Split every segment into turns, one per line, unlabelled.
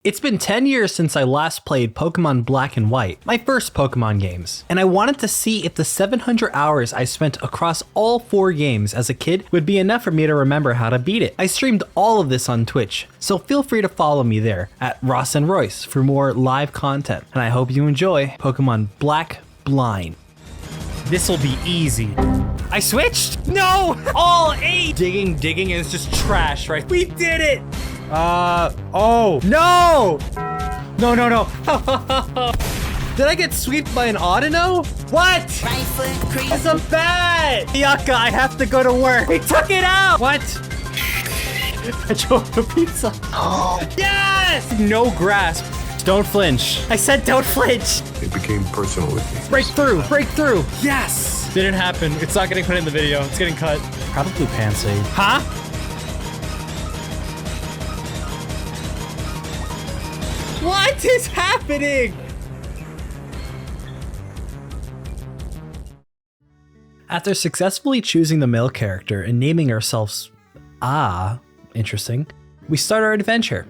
It's been 10 years since I last played Pokemon Black and White, my first Pokemon games, and I wanted to see if the 700 hours I spent across all 4 games as a kid would be enough for me to remember how to beat it. I streamed all of this on Twitch, so feel free to follow me there at Ross and Royce for more live content, and I hope you enjoy Pokemon Black Blind. This'll be easy. I switched? No! All 8! Digging, and it's just trash, right? We did it! Oh, no! No. Did I get swept by an Audino? What? It's a bat! Yucca, I have to go to work. He took it out! What? I drove a pizza. Yes! No grasp. Don't flinch. I said don't flinch.
It became personal with me.
Break through. Yes! Didn't happen. It's not getting put in the video. It's getting cut. Probably Pansage. Huh? What is happening? After successfully choosing the male character and naming ourselves interesting, we start our adventure.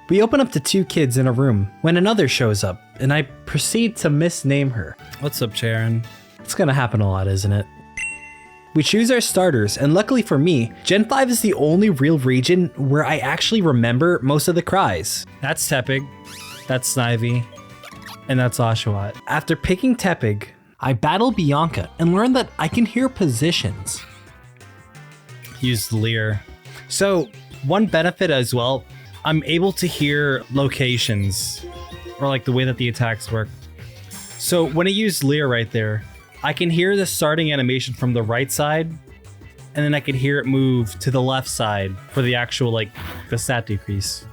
We open up to 2 kids in a room when another shows up, and I proceed to misname her. What's up, Sharon? It's gonna happen a lot, isn't it? We choose our starters, and luckily for me, Gen 5 is the only real region where I actually remember most of the cries. That's Tepig, that's Snivy, and that's Oshawott. After picking Tepig, I battle Bianca and learn that I can hear positions. Use Leer. So, one benefit as well, I'm able to hear locations, or like the way that the attacks work. So when I use Leer right there, I can hear the starting animation from the right side, and then I can hear it move to the left side for the actual, like, the stat decrease.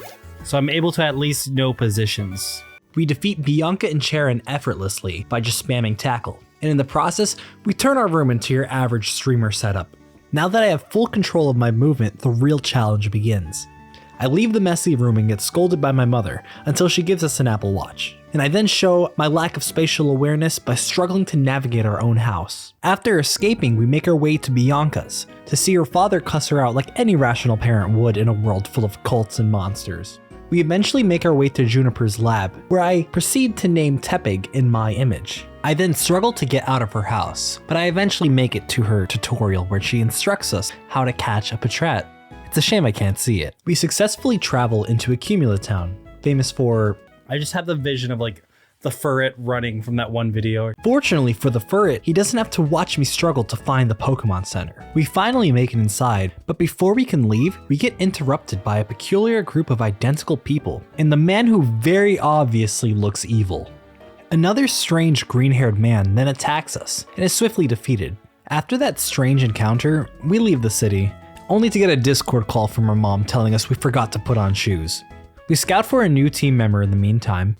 So I'm able to at least know positions. We defeat Bianca and Sharon effortlessly by just spamming tackle, and in the process, we turn our room into your average streamer setup. Now that I have full control of my movement, the real challenge begins. I leave the messy room and get scolded by my mother until she gives us an Apple Watch, and I then show my lack of spatial awareness by struggling to navigate our own house. After escaping, we make our way to Bianca's to see her father cuss her out like any rational parent would in a world full of cults and monsters. We eventually make our way to Juniper's lab, where I proceed to name Tepig in my image. I then struggle to get out of her house, but I eventually make it to her tutorial where she instructs us how to catch a Patrat. It's a shame I can't see it. We successfully travel into Accumula Town, famous for... I just have the vision of like the Furret running from that one video. Fortunately for the Furret, he doesn't have to watch me struggle to find the Pokemon Center. We finally make it inside, but before we can leave, we get interrupted by a peculiar group of identical people, and the man who very obviously looks evil. Another strange green-haired man then attacks us and is swiftly defeated. After that strange encounter, we leave the city, only to get a Discord call from our mom telling us we forgot to put on shoes. We scout for a new team member in the meantime.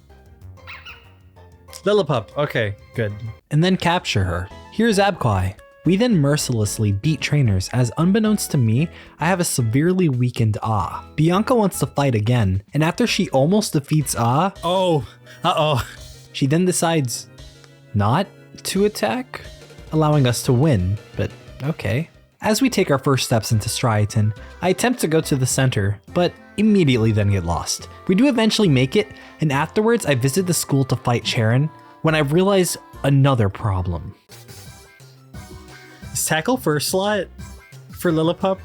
Lillipup, okay, good. And then capture her. Here's Abquai. We then mercilessly beat trainers as unbeknownst to me, I have a severely weakened Ah. Bianca wants to fight again, and after she almost defeats Ah, she then decides not to attack, allowing us to win, but okay. As we take our first steps into Striaton, I attempt to go to the center, but immediately then get lost. We do eventually make it, and afterwards I visit the school to fight Sharon, when I realize another problem. Is tackle first slot for Lillipup?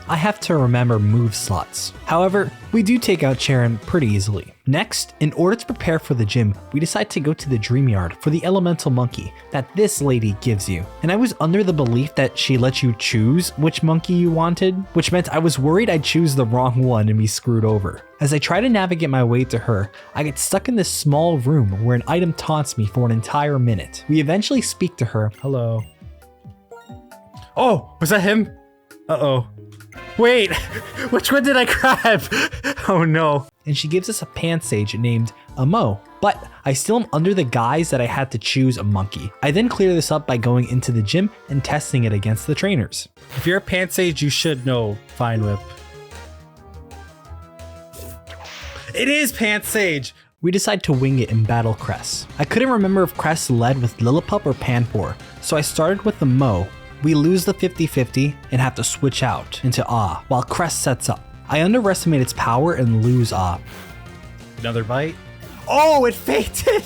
I have to remember move slots. However, we do take out Sharon pretty easily. Next, in order to prepare for the gym, we decide to go to the Dream Yard for the elemental monkey that this lady gives you. And I was under the belief that she let you choose which monkey you wanted, which meant I was worried I'd choose the wrong one and be screwed over. As I try to navigate my way to her, I get stuck in this small room where an item taunts me for an entire minute. We eventually speak to her. Hello. Oh, was that him? Wait, which one did I grab? Oh no. And she gives us a Pansage named Amo, but I still am under the guise that I had to choose a monkey. I then clear this up by going into the gym and testing it against the trainers. If you're a Pansage, you should know Fine Whip. It is Pansage! We decide to wing it and battle Cress. I couldn't remember if Cress led with Lillipup or Panpour, so I started with the Mo. We lose the 50-50 and have to switch out into Ah while Cress sets up. I underestimate its power and lose op. Another bite. Oh, it fainted!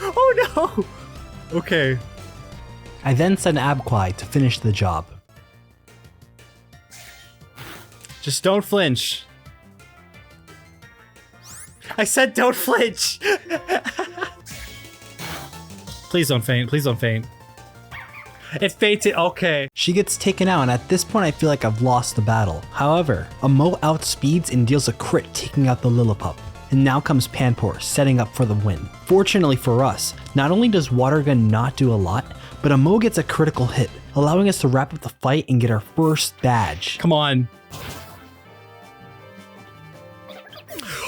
Oh no! Okay. I then send Abquai to finish the job. Just don't flinch. I said don't flinch! Please don't faint, please don't faint. It fainted, okay. She gets taken out, and at this point I feel like I've lost the battle. However, a Mo outspeeds and deals a crit, taking out the Lillipup. And now comes Panpour, setting up for the win. Fortunately for us, not only does Water Gun not do a lot, but a Mo gets a critical hit, allowing us to wrap up the fight and get our first badge. Come on.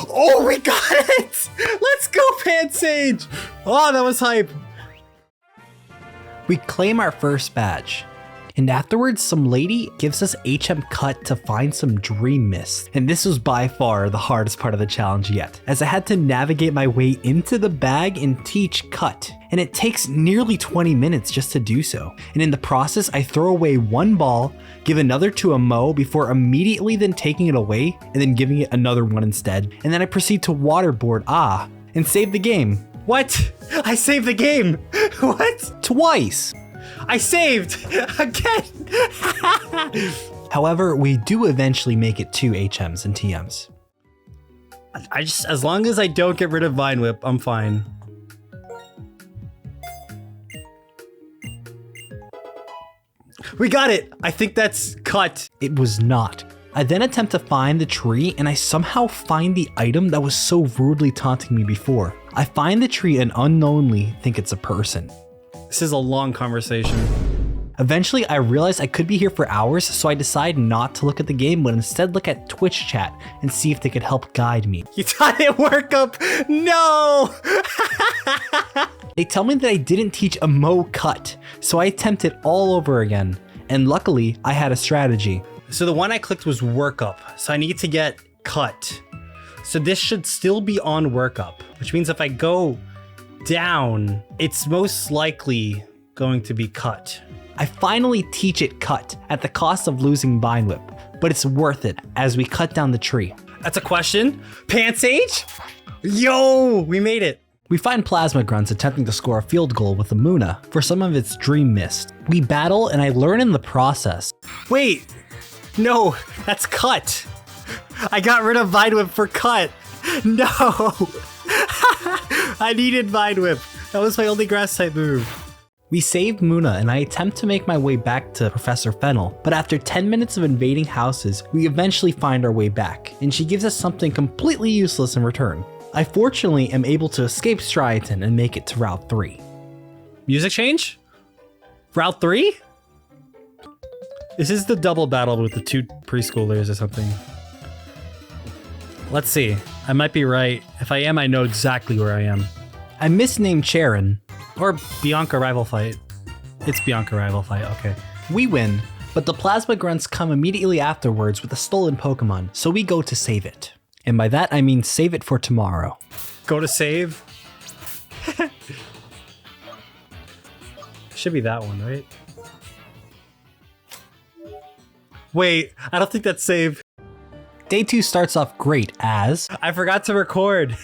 Oh, we got it! Let's go, Pansage! Oh, that was hype. We claim our first badge. And afterwards, some lady gives us HM Cut to find some Dream Mist. And this was by far the hardest part of the challenge yet, as I had to navigate my way into the bag and teach Cut. And it takes nearly 20 minutes just to do so. And in the process, I throw away one ball, give another to a Mo before immediately then taking it away and then giving it another one instead. And then I proceed to waterboard and save the game. What? I saved the game! What? Twice! I saved! Again! However, we do eventually make it to HMs and TMs. As long as I don't get rid of Vine Whip, I'm fine. We got it! I think that's Cut. It was not. I then attempt to find the tree, and I somehow find the item that was so rudely taunting me before. I find the tree and unknowingly think it's a person. This is a long conversation. Eventually, I realize I could be here for hours, so I decide not to look at the game, but instead look at Twitch chat and see if they could help guide me. You taught it work up? No! They tell me that I didn't teach a Mo Cut, so I attempt it all over again. And luckily, I had a strategy. So the one I clicked was workup, so I need to get Cut. So this should still be on workup, which means if I go down, it's most likely going to be Cut. I finally teach it Cut at the cost of losing Vine Whip, but it's worth it as we cut down the tree. That's a question. Pansage? Yo, we made it. We find Plasma Grunts attempting to score a field goal with a Muna for some of its Dream Mist. We battle and I learn in the process. Wait, no, that's Cut. I got rid of Vine Whip for Cut. No. I needed Vine Whip. That was my only grass type move. We save Muna and I attempt to make my way back to Professor Fennel, but after 10 minutes of invading houses, we eventually find our way back, and she gives us something completely useless in return. I fortunately am able to escape Striaton and make it to Route 3. Music change? Route 3? This is the double battle with the two preschoolers or something. Let's see. I might be right. If I am, I know exactly where I am. I misnamed Charon. Or Bianca Rival Fight. It's Bianca Rival Fight, okay. We win, but the Plasma Grunts come immediately afterwards with a stolen Pokemon, so we go to save it. And by that, I mean save it for tomorrow. Go to save? Should be that one, right? Wait, I don't think that's save. Day 2 starts off great as... I forgot to record.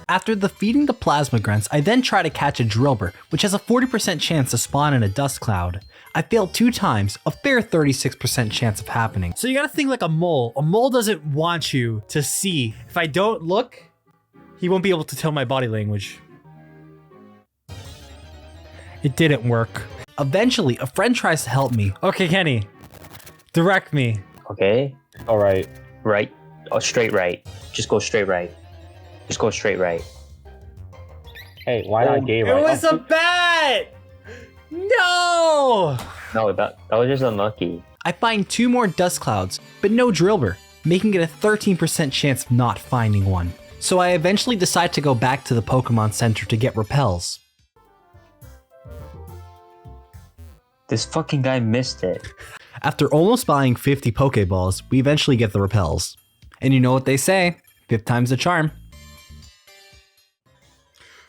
After defeating the Plasma Grunts, I then try to catch a Drilbur, which has a 40% chance to spawn in a dust cloud. I failed 2 times, a fair 36% chance of happening. So you gotta think like a mole. A mole doesn't want you to see. If I don't look, he won't be able to tell my body language. It didn't work. Eventually, a friend tries to help me. Okay, Kenny, direct me.
Okay.
All right.
Right. Oh, straight right. Just go straight right. Just go straight right.
Hey, why not gay right?
It was a bat! No!
No, that was just unlucky.
I find 2 more dust clouds, but no Drilbur, making it a 13% chance of not finding one. So I eventually decide to go back to the Pokemon Center to get repels.
This fucking guy missed it.
After almost buying 50 Pokeballs, we eventually get the repels. And you know what they say, 5th time's the charm.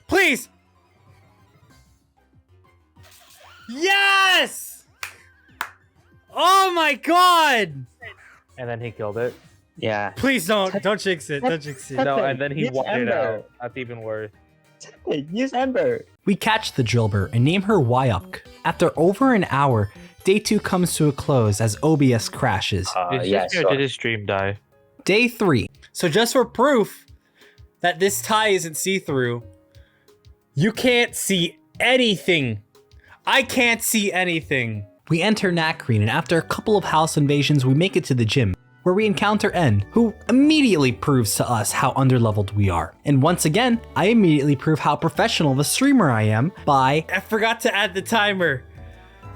Please! Yes! Oh my god!
And then he killed it.
Yeah.
Please don't jinx it. Don't jinx it.
No, and then he
Use
wanted
Ember.
out. That's even worse.
Use Ember.
We catch the Drilbur and name her Wyok. After over an hour, day 2 comes to a close as OBS crashes.
Yeah, so
Did his stream die?
Day 3. So just for proof that this tie isn't see-through, you can't see anything. I can't see anything. We enter Nakreen, and after a couple of house invasions, we make it to the gym, where we encounter N, who immediately proves to us how underleveled we are. And once again, I immediately prove how professional of a streamer I am by... I forgot to add the timer.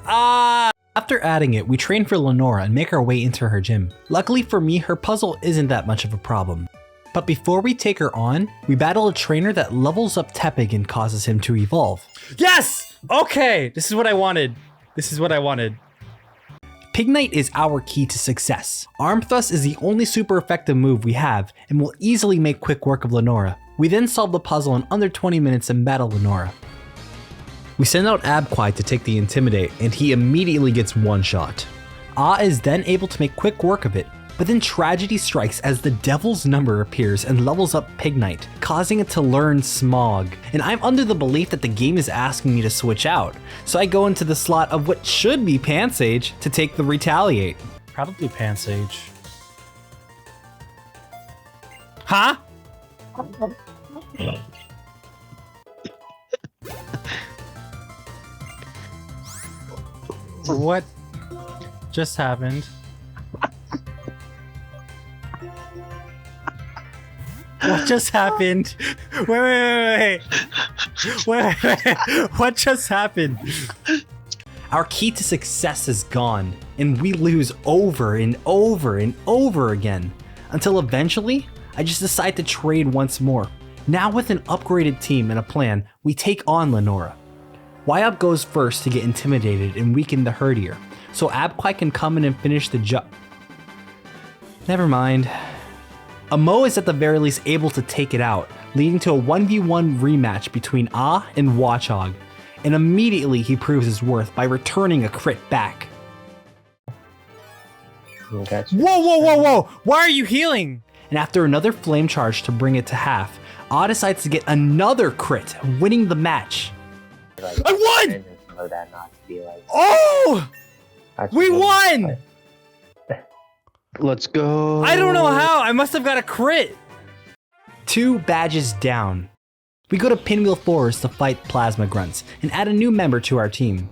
After adding it, we train for Lenora and make our way into her gym. Luckily for me, her puzzle isn't that much of a problem. But before we take her on, we battle a trainer that levels up Tepig and causes him to evolve. Yes! Okay, this is what I wanted. This is what I wanted. Pignite is our key to success. Arm Thrust is the only super effective move we have and will easily make quick work of Lenora. We then solve the puzzle in under 20 minutes and battle Lenora. We send out Abquai to take the Intimidate and he immediately gets one shot. Is then able to make quick work of it, but then tragedy strikes as the Devil's Number appears and levels up Pignite, causing it to learn Smog. And I'm under the belief that the game is asking me to switch out, so I go into the slot of what should be Pansage to take the Retaliate. Probably Pansage. Huh? What just happened? What just happened? Wait. What just happened? Our key to success is gone, and we lose over and over and over again. Until eventually, I just decide to trade once more. Now with an upgraded team and a plan, we take on Lenora. Wyop goes first to get intimidated and weaken the Herdier, so Abquai can come in and finish the job. Never mind. Amo is at the very least able to take it out, leading to a 1v1 rematch between and Watchog, and immediately he proves his worth by returning a crit back.
Okay.
Whoa! Why are you healing? And after another flame charge to bring it to half, decides to get another crit, winning the match.
Like,
I won!
know that not to be like,
Oh! We won!
Let's go.
I don't know how. I must have got a crit. 2 badges down. We go to Pinwheel Forest to fight Plasma Grunts and add a new member to our team.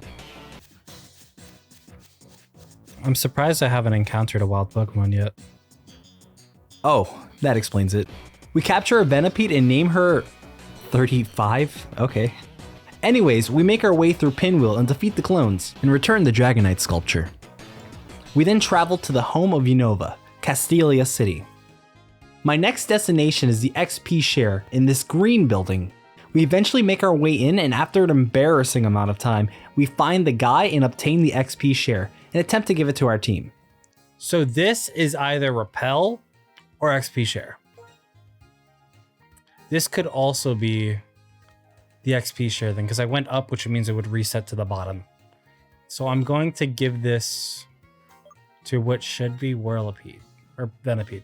I'm surprised I haven't encountered a wild Pokemon yet. Oh, that explains it. We capture a Venipede and name her 35? Okay. Anyways, we make our way through Pinwheel and defeat the clones, and return the Dragonite sculpture. We then travel to the home of Unova, Castelia City. My next destination is the XP share in this green building. We eventually make our way in, and after an embarrassing amount of time, we find the guy and obtain the XP share and attempt to give it to our team. So this is either Repel or XP share. This could also be the XP share thing, because I went up, which means it would reset to the bottom. So I'm going to give this to what should be Whirlipede, or Venipede.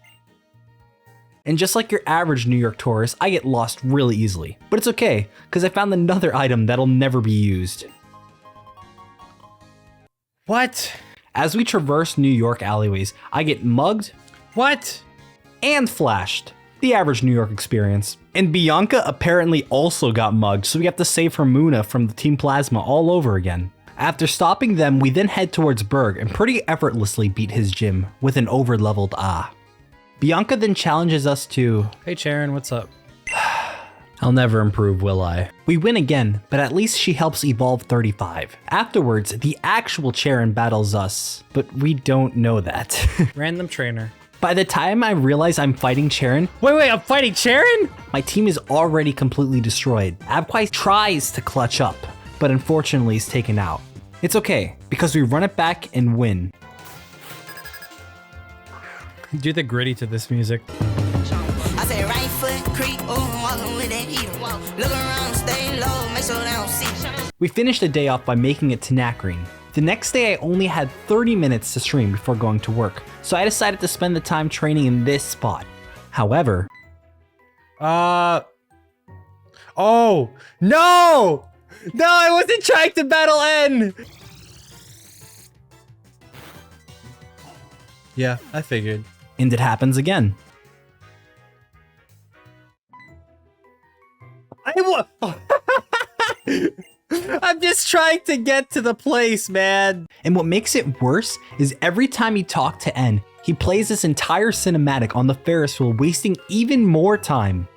And just like your average New York tourist, I get lost really easily. But it's okay, because I found another item that'll never be used. What? As we traverse New York alleyways, I get mugged. What? And flashed. The average New York experience. And Bianca apparently also got mugged, so we have to save her Muna from the Team Plasma all over again. After stopping them, we then head towards Berg and pretty effortlessly beat his gym with an over-leveled Bianca then challenges us to, "Hey Charon, what's up?" I'll never improve, will I? We win again, but at least she helps evolve 35. Afterwards, the actual Charon battles us, but we don't know that. Random trainer. By the time I realize I'm fighting Charon, wait, I'm fighting Charon? My team is already completely destroyed. Abquai tries to clutch up, but unfortunately is taken out. It's okay, because we run it back and win. Do the gritty to this music.
I said right foot creep, oh, walking with that heater. Look around, stay low, make sure they don't see.
We finished the day off by making it to Nakreen. The next day I only had 30 minutes to stream before going to work, so I decided to spend the time training in this spot. However... Oh! No! No, I wasn't trying to battle N! Yeah, I figured. And it happens again. I'm just trying to get to the place, man. And what makes it worse is every time you talk to N, he plays this entire cinematic on the Ferris wheel, wasting even more time.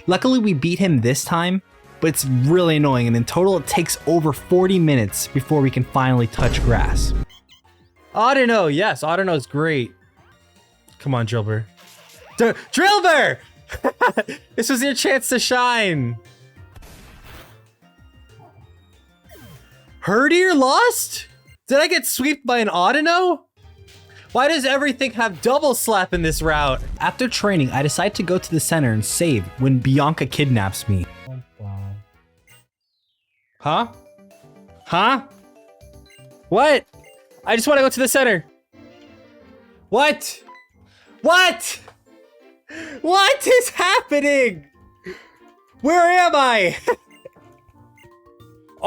Luckily, we beat him this time, but it's really annoying, and in total, it takes over 40 minutes before we can finally touch grass. Audino, yes, Audino's great. Come on, Drilbur. Drilbur! This was your chance to shine. Herdier lost? Did I get swept by an Audino? Why does everything have double slap in this route? After training, I decide to go to the center and save when Bianca kidnaps me. Huh? Huh? What? I just want to go to the center. What? What? What is happening? Where am I?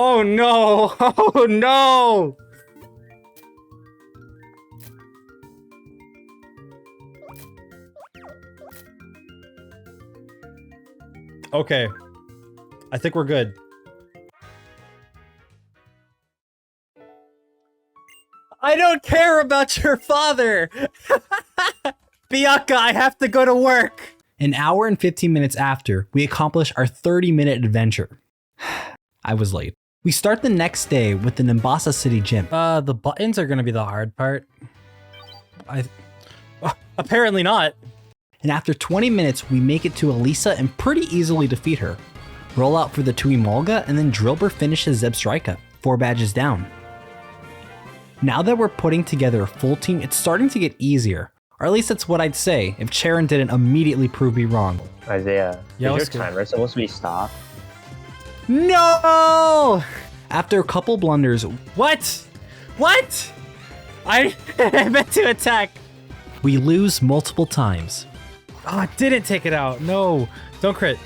Oh no! Oh no! Okay. I think we're good. I don't care about your father! Bianca, I have to go to work! An hour and 15 minutes after, we accomplish our 30-minute adventure. I was late. We start the next day with the Nimbasa City gym. The buttons are gonna be the hard part. Apparently not. And after 20 minutes, we make it to Elisa and pretty easily defeat her. Roll out for the Tui Molga, and then Drilbur finishes Zeb Striaton, 4 badges down. Now that we're putting together a full team, it's starting to get easier. Or at least that's what I'd say if Charon didn't immediately prove me wrong.
Isaiah,
Yeah,
is your timer supposed to be stopped?
No! After a couple blunders, what? What? I meant to attack. We lose multiple times. Oh, I didn't take it out. No, don't crit.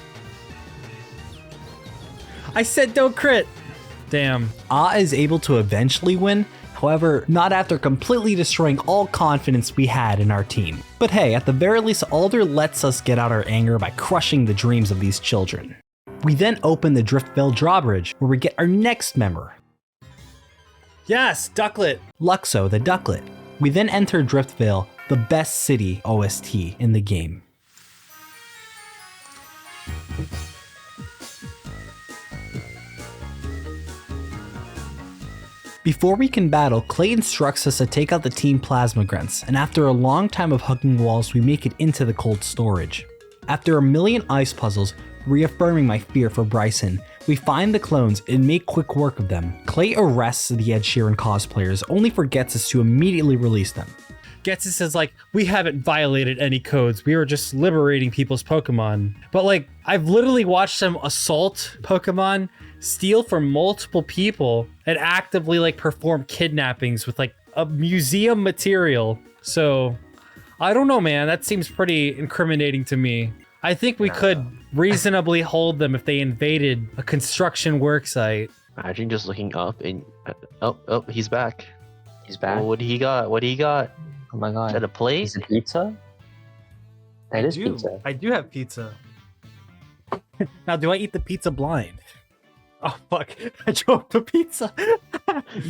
I said don't crit. Damn. Ah is able to eventually win. However, not after completely destroying all confidence we had in our team. But hey, at the very least, Alder lets us get out our anger by crushing the dreams of these children. We then open the Driftvale drawbridge, where we get our next member. Yes, Ducklet! Luxo, the Ducklet. We then enter Driftvale, the best city OST in the game. Before we can battle, Clay instructs us to take out the Team Plasma Grunts, and after a long time of hugging walls, we make it into the cold storage. After a million ice puzzles, reaffirming my fear for Brycen, we find the clones and make quick work of them. Clay arrests the Ed Sheeran cosplayers, only for Getsus to immediately release them. Getsus is like, we haven't violated any codes, we were just liberating people's Pokemon. But like, I've literally watched them assault Pokemon, steal from multiple people, and actively like perform kidnappings with like a museum material. So, I don't know, man, that seems pretty incriminating to me. I think we could reasonably hold them if they invaded a construction work site.
Imagine just looking up and oh, he's back.
He's back.
Oh, what do he got? What do he got?
Oh my god.
Is that a plate?
Is it pizza? That is pizza.
I do have pizza. Now, do I eat the pizza blind? Oh, fuck. I dropped the pizza.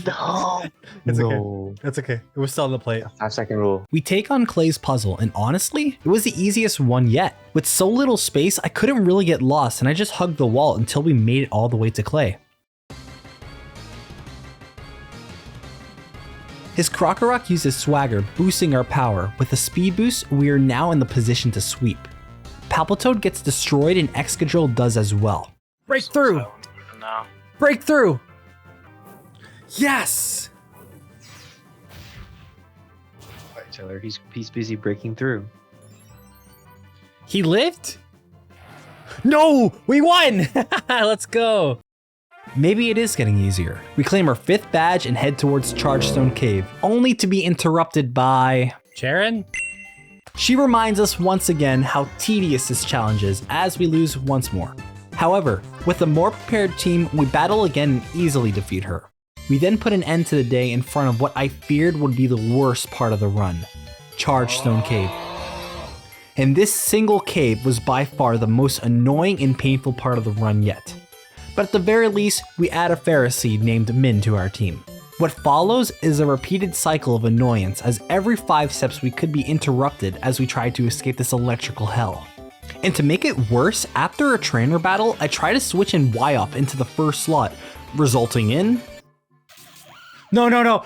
No.
It's
no.
okay. It's okay. It was still on the plate.
5-second rule.
We take on Clay's puzzle, and honestly, it was the easiest one yet. With so little space, I couldn't really get lost, and I just hugged the wall until we made it all the way to Clay. His Krokorok uses Swagger, boosting our power. With a speed boost, we are now in the position to sweep. Palpitoad gets destroyed, and Excadrill does as well. Break through! Break through! Yes!
Alright, Taylor, he's busy breaking through.
He lived? No, we won! Let's go. Maybe it is getting easier. We claim our 5th badge and head towards Chargestone Cave, only to be interrupted by... Sharon? She reminds us once again how tedious this challenge is as we lose once more. However, with a more prepared team, we battle again and easily defeat her. We then put an end to the day in front of what I feared would be the worst part of the run, Chargestone Cave. And this single cave was by far the most annoying and painful part of the run yet. But at the very least, we add a Pharisee named Min to our team. What follows is a repeated cycle of annoyance, as every 5 steps we could be interrupted as we try to escape this electrical hell. And to make it worse, after a trainer battle, I try to switch in Y-Up into the first slot, resulting in... No! No!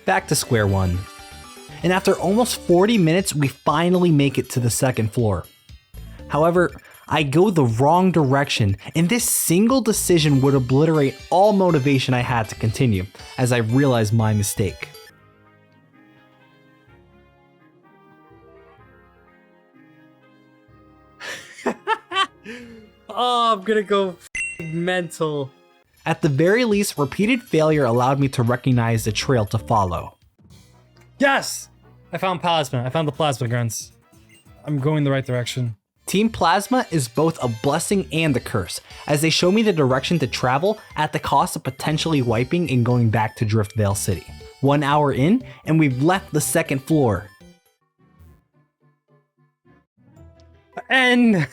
Back to square one. And after almost 40 minutes, we finally make it to the 2nd floor. However, I go the wrong direction, and this single decision would obliterate all motivation I had to continue, as I realized my mistake. Oh, I'm gonna go mental. At the very least, repeated failure allowed me to recognize the trail to follow. Yes! I found plasma. I found the plasma grunts. I'm going the right direction. Team Plasma is both a blessing and a curse, as they show me the direction to travel at the cost of potentially wiping and going back to Driftvale City. 1 hour in, and we've left the 2nd floor. N!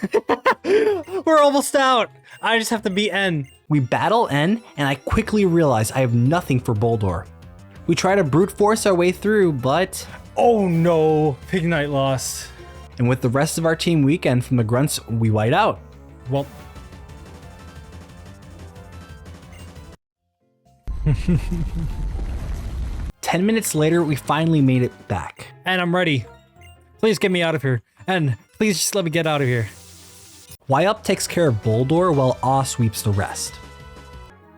We're almost out! I just have to beat N. We battle N, and I quickly realize I have nothing for Boldor. We try to brute force our way through, but... Oh no! Pig Knight lost. And with the rest of our team weekend from the grunts, we white out. Well... 10 minutes later, we finally made it back. And I'm ready. Please get me out of here. And please just let me get out of here. Y-Up takes care of Boldor while Aw sweeps the rest.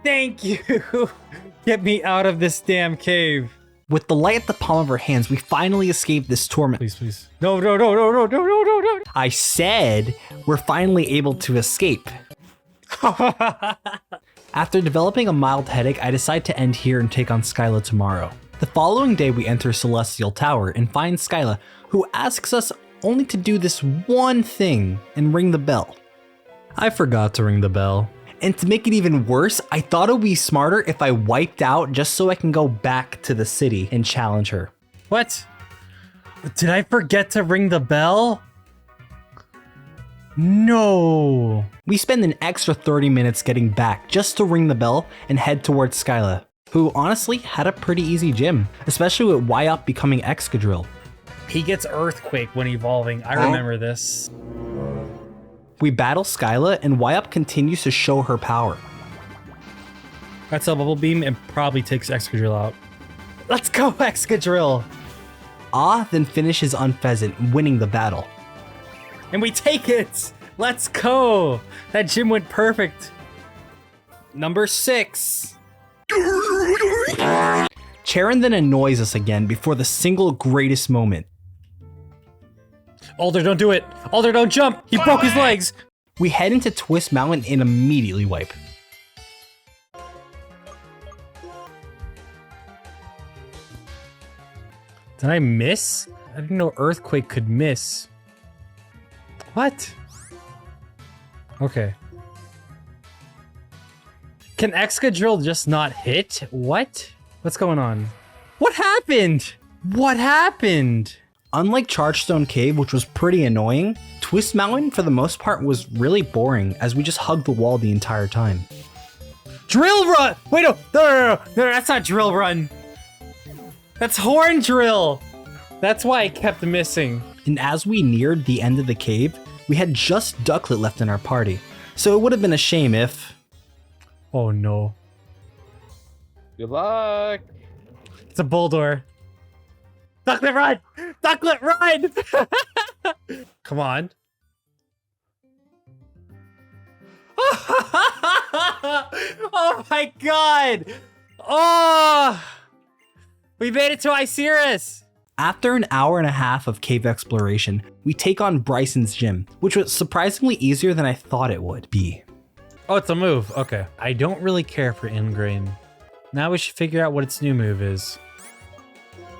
Thank you! Get me out of this damn cave. With the light at the palm of our hands, we finally escape this torment. Please, please. No. I said we're finally able to escape. After developing a mild headache, I decide to end here and take on Skyla tomorrow. The following day, we enter Celestial Tower and find Skyla, who asks us only to do this one thing and ring the bell. I forgot to ring the bell. And to make it even worse, I thought it would be smarter if I wiped out just so I can go back to the city and challenge her. What? Did I forget to ring the bell? No. We spend an extra 30 minutes getting back just to ring the bell and head towards Skyla, who honestly had a pretty easy gym, especially with Y-Up becoming Excadrill. He gets Earthquake when evolving. I remember this. We battle Skyla, and Y-Up continues to show her power. That's a Bubble Beam and probably takes Excadrill out. Let's go, Excadrill! Ah then finishes Unpheasant, winning the battle. And we take it! Let's go! That gym went perfect. Number 6. Charon then annoys us again before the single greatest moment. Alder, don't do it! Alder, don't jump! He broke his legs! We head into Twist Mountain and immediately wipe. Did I miss? I didn't know Earthquake could miss. What? Okay. Can Excadrill just not hit? What? What's going on? What happened? What happened? Unlike Chargestone Cave, which was pretty annoying, Twist Mountain, for the most part, was really boring, as we just hugged the wall the entire time. Drill Run! Wait, no, that's not Drill Run. That's Horn Drill. That's why I kept missing. And as we neared the end of the cave, we had just Ducklet left in our party. So it would have been a shame if... Oh no.
Good luck.
It's a Boldor. Ducklet, run! Ducklet, run! Come on. Oh my god! Oh! We made it to Iceris! After an hour and a half of cave exploration, we take on Brycen's gym, which was surprisingly easier than I thought it would be.
Oh, it's a move. Okay. I don't really care for Ingrain. Now we should figure out what its new move is.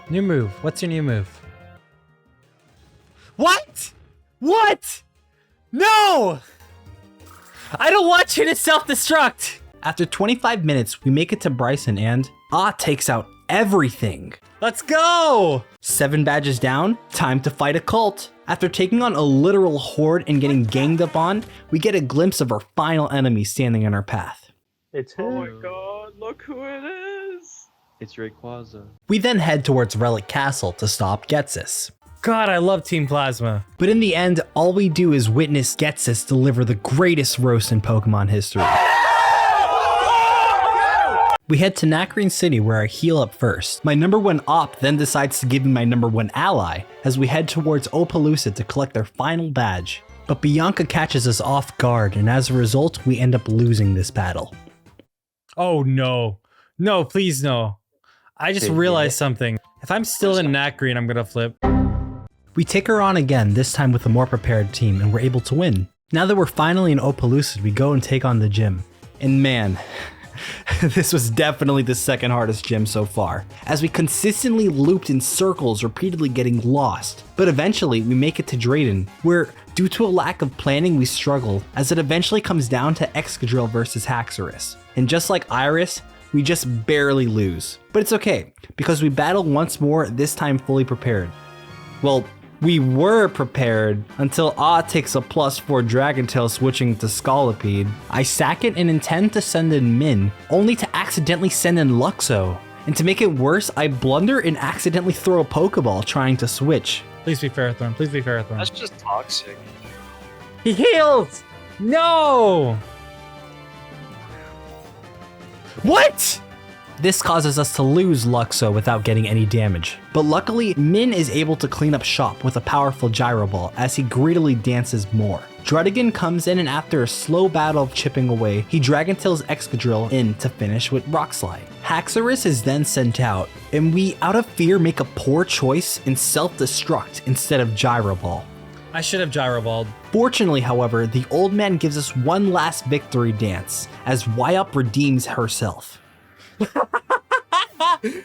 New move. What's your new move? What? What? No! I don't want you to self-destruct!
After 25 minutes, we make it to Brycen and takes out everything.
Let's go!
7 badges down, time to fight a cult. After taking on a literal horde and getting ganged up on, we get a glimpse of our final enemy standing in our path.
It's him.
Oh my god, look who it is!
It's Rayquaza.
We then head towards Relic Castle to stop Getsis.
God, I love Team Plasma.
But in the end, all we do is witness Getsis deliver the greatest roast in Pokemon history. We head to Nakreen City where I heal up first. My number 1 op then decides to give me my number 1 ally as we head towards Opaloosa to collect their final badge. But Bianca catches us off guard and as a result, we end up losing this battle.
Oh no. No, please no. I just realized something. If I'm still in Nakreen, I'm gonna flip.
We take her on again, this time with a more prepared team, and we're able to win. Now that we're finally in Opaloosa, we go and take on the gym. And man, this was definitely the second hardest gym so far, as we consistently looped in circles, repeatedly getting lost. But eventually, we make it to Striaton, where due to a lack of planning, we struggle, as it eventually comes down to Excadrill versus Haxorus. And just like Iris, we just barely lose. But it's okay, because we battle once more, this time fully prepared. Well, we were prepared until takes a +4 Dragon Tail switching to Scolipede. I sack it and intend to send in Min, only to accidentally send in Luxo. And to make it worse, I blunder and accidentally throw a Pokeball trying to switch.
Please be Ferrothorn. Please be Ferrothorn.
That's just toxic.
He heals! No! What?
This causes us to lose Luxo without getting any damage. But luckily, Min is able to clean up shop with a powerful Gyro Ball as he greedily dances more. Drudigan comes in and after a slow battle of chipping away, he Dragon Tails Excadrill in to finish with Rock Slide. Haxorus is then sent out, and we out of fear make a poor choice and self-destruct instead of Gyro Ball.
I should have Gyro Balled.
Fortunately, however, the old man gives us one last victory dance as Wyup redeems herself.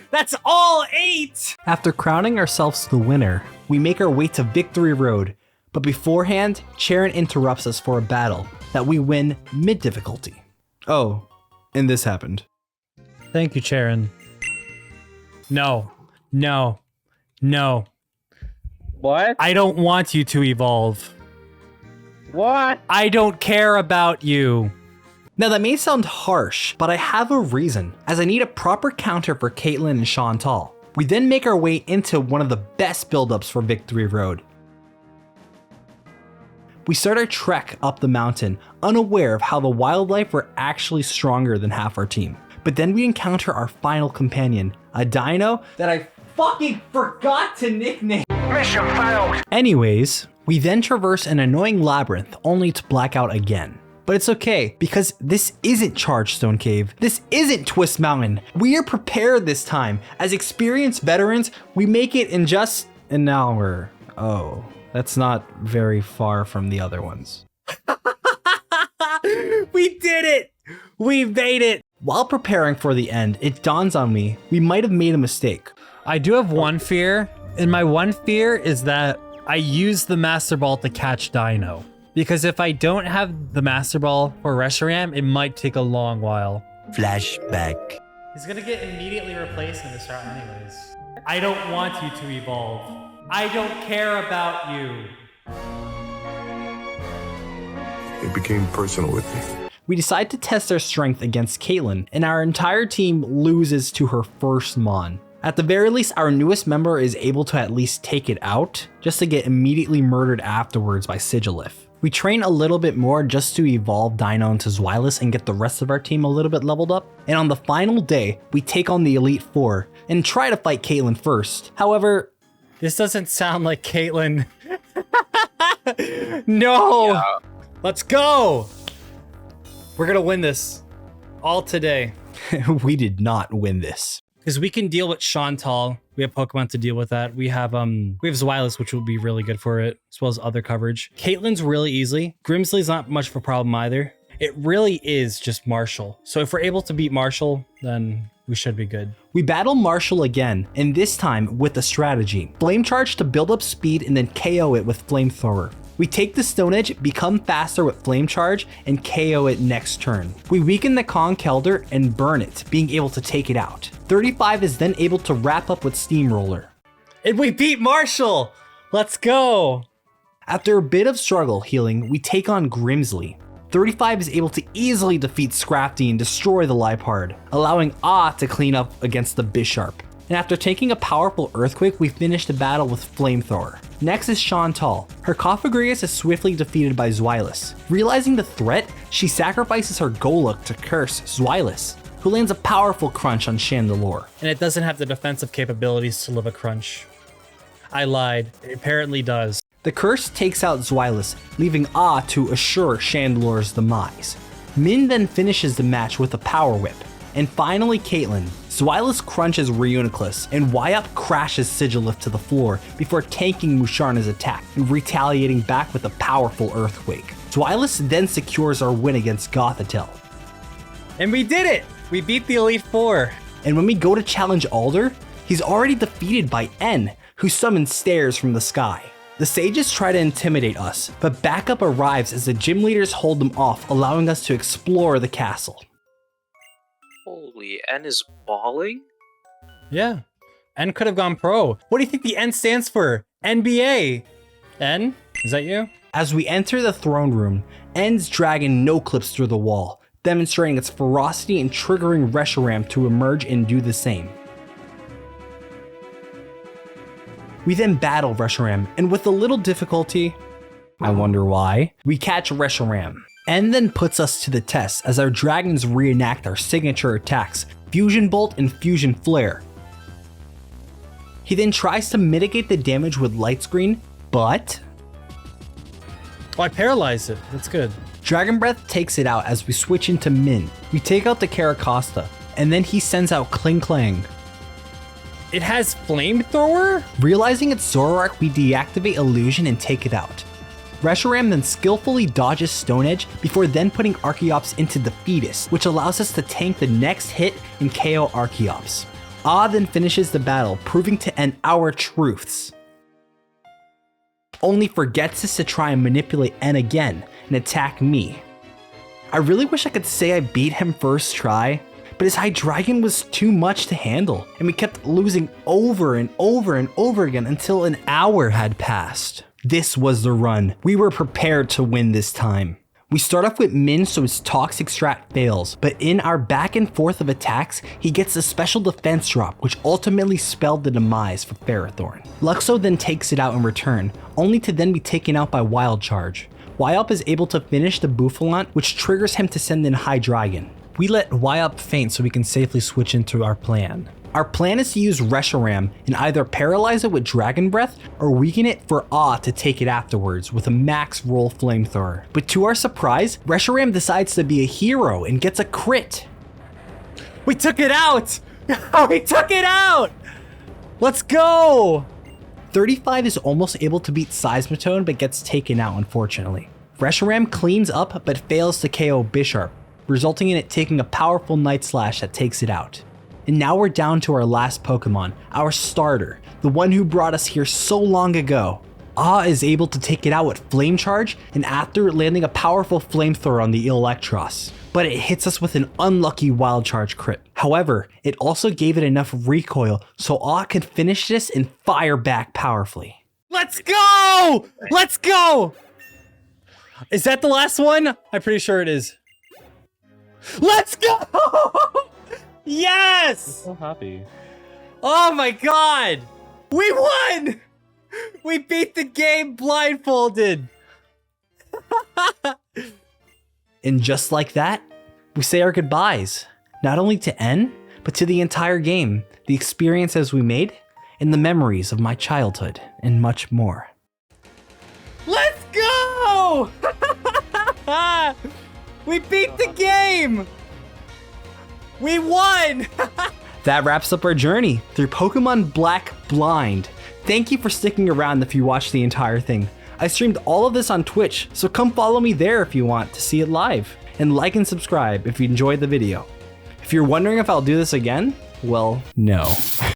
That's all 8!
After crowning ourselves the winner, we make our way to Victory Road, but beforehand, Charon interrupts us for a battle that we win mid-difficulty. Oh, and this happened.
Thank you, Charon. No. No. No.
What?
I don't want you to evolve.
What?
I don't care about you.
Now that may sound harsh, but I have a reason, as I need a proper counter for Caitlyn and Chantal. We then make our way into one of the best buildups for Victory Road. We start our trek up the mountain, unaware of how the wildlife were actually stronger than half our team. But then we encounter our final companion, a dino that I fucking forgot to nickname. Mission failed! Anyways, we then traverse an annoying labyrinth only to black out again. But it's okay, because this isn't Chargestone Cave. This isn't Twist Mountain. We are prepared this time. As experienced veterans, we make it in just an hour. Oh, that's not very far from the other ones.
We did it! We made it!
While preparing for the end, it dawns on me, we might have made a mistake.
I do have one fear, and my one fear is that I use the Master Ball to catch Dino. Because if I don't have the Master Ball for Reshiram, it might take a long while.
Flashback.
He's gonna get immediately replaced in this route anyways. I don't want you to evolve. I don't care about you.
It became personal with me.
We decide to test our strength against Caitlyn, and our entire team loses to her first Mon. At the very least, our newest member is able to at least take it out, just to get immediately murdered afterwards by Sigilif. We train a little bit more just to evolve Dino into Zweilous and get the rest of our team a little bit leveled up. And on the final day, we take on the Elite Four and try to fight Caitlyn first. However,
this doesn't sound like Caitlyn. No! Yeah. Let's go! We're gonna win this. All today.
We did not win this. Because we can deal with Chantal. We have Pokemon to deal with that. We have Zweilous, which will be really good for it, as well as other coverage. Caitlyn's really easy. Grimsley's not much of a problem either. It really is just Marshall. So if we're able to beat Marshall, then we should be good. We battle Marshall again, and this time with a strategy. Flame Charge to build up speed and then KO it with Flamethrower. We take the Stone Edge, become faster with Flame Charge, and KO it next turn. We weaken the Conkeldurr and burn it, being able to take it out. 35 is then able to wrap up with Steamroller. And we beat Marshall! Let's go! After a bit of struggle healing, we take on Grimsley. 35 is able to easily defeat Scrafty and destroy the Liepard, allowing to clean up against the Bisharp. And after taking a powerful Earthquake, we finish the battle with Flamethrower. Next is Chantal. Her Cofagrigus is swiftly defeated by Zweilous. Realizing the threat, she sacrifices her Goluk to curse Zweilous, who lands a powerful crunch on Chandelure. And it doesn't have the defensive capabilities to live a crunch. I lied, it apparently does. The curse takes out Zweilous, leaving to assure Chandelure's demise. Min then finishes the match with a Power Whip. And finally Caitlyn. Zweilous crunches Reuniclus, and Wyup crashes Sigilif to the floor before tanking Musharna's attack and retaliating back with a powerful Earthquake. Zweilous then secures our win against Gothitelle. And we did it! We beat the Elite Four. And when we go to challenge Alder, he's already defeated by N, who summons stairs from the sky. The sages try to intimidate us, but backup arrives as the gym leaders hold them off, allowing us to explore the castle.
Holy, N is balling?
Yeah, N could have gone pro. What do you think the N stands for? NBA. N? Is that you? As we enter the throne room, N's dragon no-clips through the wall, demonstrating its ferocity and triggering Reshiram to emerge and do the same. We then battle Reshiram, and with a little difficulty, I wonder why, we catch Reshiram. And then puts us to the test as our dragons reenact our signature attacks, Fusion Bolt and Fusion Flare. He then tries to mitigate the damage with Light Screen, but... Oh, I paralyzed it. That's good. Dragon Breath takes it out as we switch into Min. We take out the Caracosta, and then he sends out Kling Klang. It has Flamethrower? Realizing it's Zoroark, we deactivate Illusion and take it out. Reshiram then skillfully dodges Stone Edge before then putting Archeops into Defeatus, which allows us to tank the next hit and KO Archeops. Then finishes the battle, proving to end our truths. Only forgets us to try and manipulate N again and attack me. I really wish I could say I beat him first try, but his Hydreigon was too much to handle, and we kept losing over and over and over again until an hour had passed. This was the run. We were prepared to win this time. We start off with Min so his Toxic Strat fails, but in our back and forth of attacks, he gets a special defense drop, which ultimately spelled the demise for Ferrothorn. Luxo then takes it out in return, only to then be taken out by Wild Charge. Wyup is able to finish the Bouffalant, which triggers him to send in Hydreigon. We let Wyup faint so we can safely switch into our plan. Our plan is to use Reshiram and either paralyze it with Dragon Breath or weaken it for to take it afterwards with a max roll Flamethrower. But to our surprise, Reshiram decides to be a hero and gets a crit. We took it out! We took it out! Let's go! 35 is almost able to beat Seismitoad but gets taken out unfortunately. Reshiram cleans up but fails to KO Bisharp, resulting in it taking a powerful Night Slash that takes it out. And now we're down to our last Pokemon, our starter, the one who brought us here so long ago. Is able to take it out with Flame Charge, and after landing a powerful Flamethrower on the Electros. But it hits us with an unlucky Wild Charge crit. However, it also gave it enough recoil so can finish this and fire back powerfully. Let's go! Let's go! Is that the last one? I'm pretty sure it is. Let's go! Yes!
I'm so happy.
Oh my god! We won! We beat the game blindfolded! And just like that, we say our goodbyes. Not only to N, but to the entire game, the experiences we made, and the memories of my childhood, and much more. Let's go! We beat the game! We won! That wraps up our journey through Pokemon Black Blind. Thank you for sticking around if you watched the entire thing. I streamed all of this on Twitch, so come follow me there if you want to see it live. And like and subscribe if you enjoyed the video. If you're wondering if I'll do this again, well, no.